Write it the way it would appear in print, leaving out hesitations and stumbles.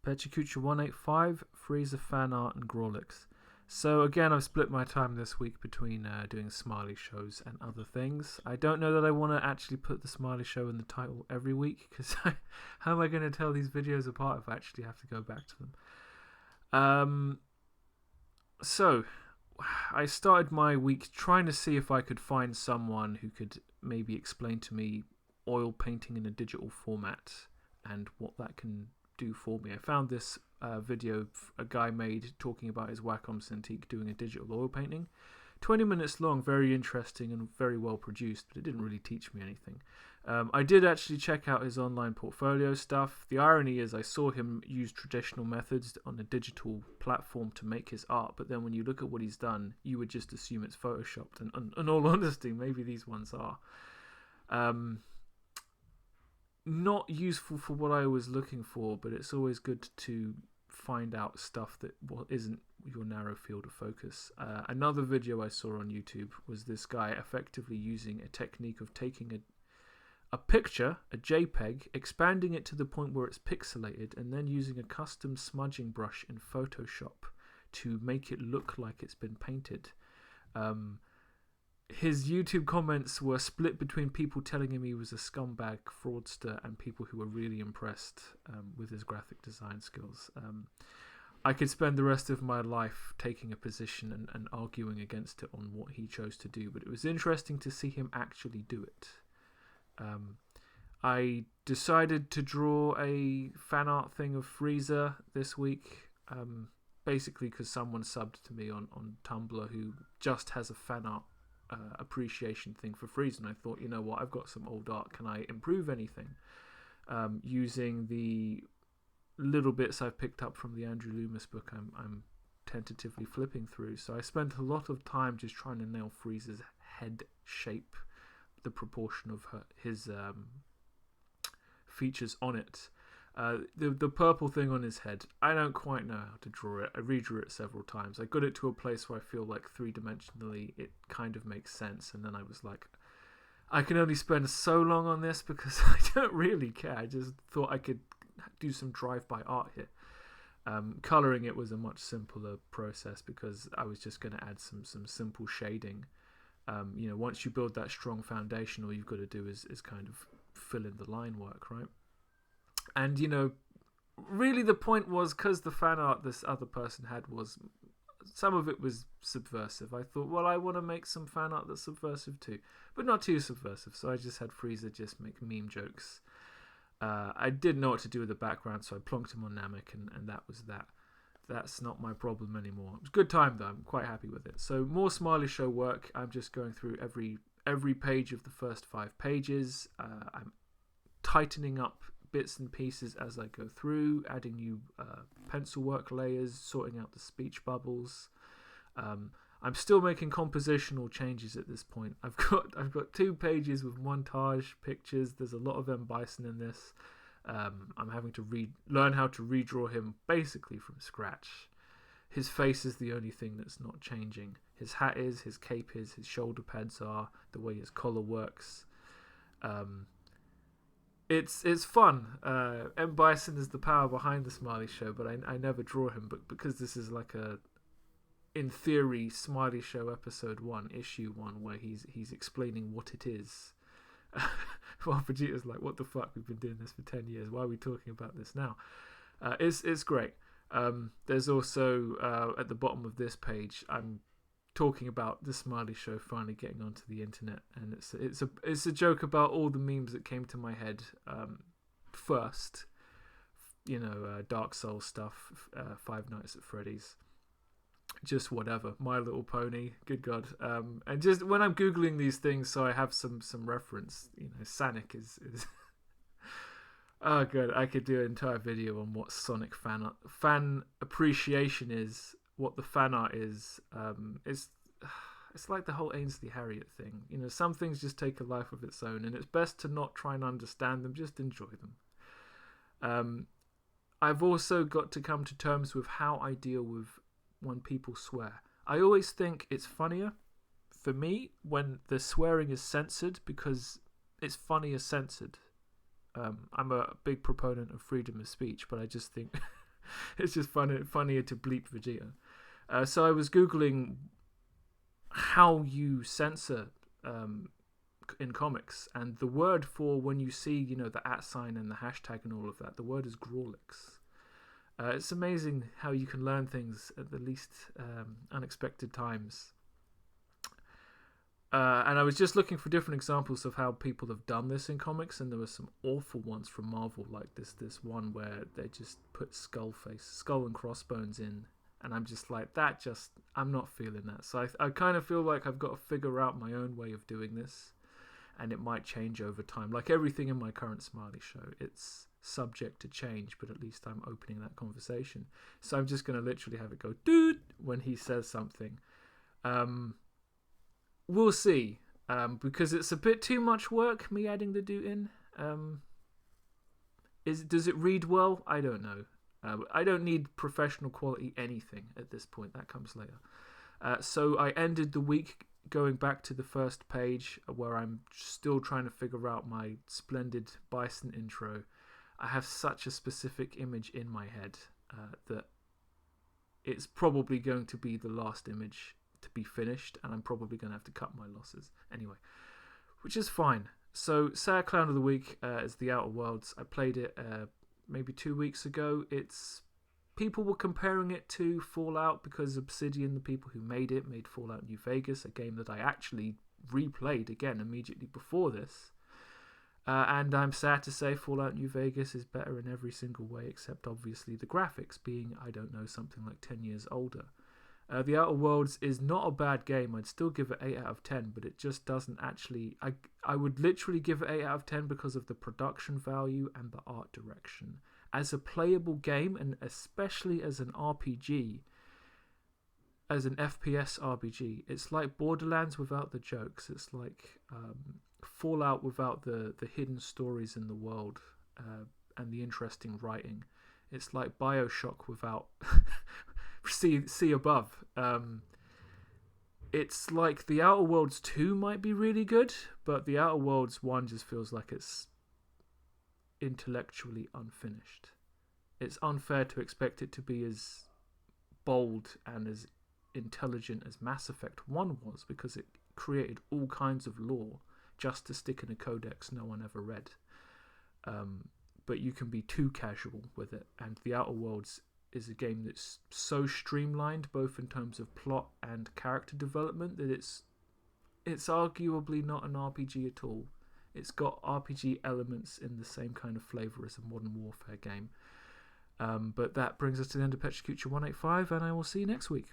Pecha Kucha 185, Frieza fan art, and Grawlix. So again, I've split my time this week between doing smiley shows and other things. I don't know that I want to actually put the smiley show in the title every week, because how am I going to tell these videos apart if I actually have to go back to them? So I started my week trying to see if I could find someone who could maybe explain to me oil painting in a digital format and what that can do for me. I found this video a guy made talking about his Wacom Cintiq doing a digital oil painting. 20 minutes long, very interesting and very well produced, but it didn't really teach me anything. I did actually check out his online portfolio stuff. The irony is I saw him use traditional methods on a digital platform to make his art, but then when you look at what he's done, you would just assume it's photoshopped, and in all honesty, maybe these ones are. Not useful for what I was looking for, but it's always good to find out stuff that isn't your narrow field of focus. Another video I saw on YouTube was this guy effectively using a technique of taking a picture, a JPEG, expanding it to the point where it's pixelated, and then using a custom smudging brush in Photoshop to make it look like it's been painted. His YouTube comments were split between people telling him he was a scumbag fraudster and people who were really impressed with his graphic design skills. I could spend the rest of my life taking a position and arguing against it on what he chose to do, but it was interesting to see him actually do it. I decided to draw a fan art thing of Frieza this week, basically because someone subbed to me on Tumblr who just has a fan art appreciation thing for Frieza, and I thought, you know what, I've got some old art, can I improve anything? Using the little bits I've picked up from the Andrew Loomis book I'm tentatively flipping through. So I spent a lot of time just trying to nail Frieza's head shape, the proportion of his features on it. The purple thing on his head, I don't quite know how to draw it. I redrew it several times. I got it to a place where I feel like three-dimensionally it kind of makes sense, and then I was like, I can only spend so long on this because I don't really care. I just thought I could do some drive-by art here. Colouring it was a much simpler process because I was just going to add some simple shading. Once you build that strong foundation, all you've got to do is kind of fill in the line work, right? And, really the point was, because the fan art this other person had was, some of it was subversive. I thought, well, I want to make some fan art that's subversive too, but not too subversive. So I just had Frieza just make meme jokes. I didn't know what to do with the background, so I plonked him on Namek, and that was that. That's not my problem anymore. It was a good time, though. I'm quite happy with it. So more Smiley Show work. I'm just going through every page of the first 5 pages. I'm tightening up bits and pieces as I go through, adding new pencil work layers, sorting out the speech bubbles. I'm still making compositional changes at this point. I've got 2 pages with montage pictures. There's a lot of M. Bison in this. I'm having to learn how to redraw him basically from scratch. His face is the only thing that's not changing. His hat is, his cape is, his shoulder pads are, the way his collar works. It's fun. M. Bison is the power behind the Smiley Show, but I never draw him. But because this is like in theory, Smiley Show episode 1, issue 1, where he's explaining what it is. While Vegeta's like, what the fuck, we've been doing this for 10 years, why are we talking about this now? It's great. There's also, at the bottom of this page, I'm talking about the Smiley Show finally getting onto the internet, and it's a joke about all the memes that came to my head first. Dark Souls stuff, Five Nights at Freddy's, just whatever, My Little Pony, good God. And just when I'm Googling these things, so I have some reference, Sonic is oh god, I could do an entire video on what Sonic fan appreciation is, what the fan art is. It's like the whole Ainsley Harriott thing. Some things just take a life of its own, and it's best to not try and understand them, just enjoy them. I've also got to come to terms with how I deal with when people swear. I always think it's funnier for me when the swearing is censored, because it's funnier censored. I'm a big proponent of freedom of speech, but I just think It's just funnier to bleep Vegeta. So I was Googling how you censor in comics, and the word for when you see, the @ sign and the hashtag and all of that, the word is Grawlix. It's amazing how you can learn things at the least unexpected times. And I was just looking for different examples of how people have done this in comics, and there were some awful ones from Marvel, like this one where they just put skull and crossbones in, and I'm just like, I'm not feeling that. So I kind of feel like I've got to figure out my own way of doing this, and it might change over time. Like everything in my current Smiley show, it's subject to change, but at least I'm opening that conversation. So I'm just going to literally have it go, dude, when he says something. We'll see, because it's a bit too much work, me adding the dude in. Does it read well? I don't know. I don't need professional quality anything at this point. That comes later. So I ended the week going back to the first page, where I'm still trying to figure out my splendid Bison intro. I have such a specific image in my head that it's probably going to be the last image to be finished, and I'm probably going to have to cut my losses anyway, which is fine. So Sad Clown of the Week is The Outer Worlds. I played it maybe 2 weeks ago. People were comparing it to Fallout because Obsidian, the people who made it, made Fallout New Vegas, a game that I actually replayed again immediately before this. And I'm sad to say Fallout New Vegas is better in every single way, except obviously the graphics being, I don't know, something like 10 years older. The Outer Worlds is not a bad game. I'd still give it 8 out of 10, but it just doesn't actually... I would literally give it 8 out of 10 because of the production value and the art direction. As a playable game, and especially as an RPG, as an FPS RPG, it's like Borderlands without the jokes. It's like Fallout without the hidden stories in the world and the interesting writing. It's like Bioshock without... see above. It's like The Outer Worlds 2 might be really good, but The Outer Worlds 1 just feels like it's intellectually unfinished. It's unfair to expect it to be as bold and as intelligent as Mass Effect 1 was, because it created all kinds of lore just to stick in a codex no one ever read. But you can be too casual with it, and The Outer Worlds is a game that's so streamlined, both in terms of plot and character development, that it's arguably not an RPG at all. It's got RPG elements in the same kind of flavour as a Modern Warfare game. But that brings us to the end of Pecha Kucha 185, and I will see you next week.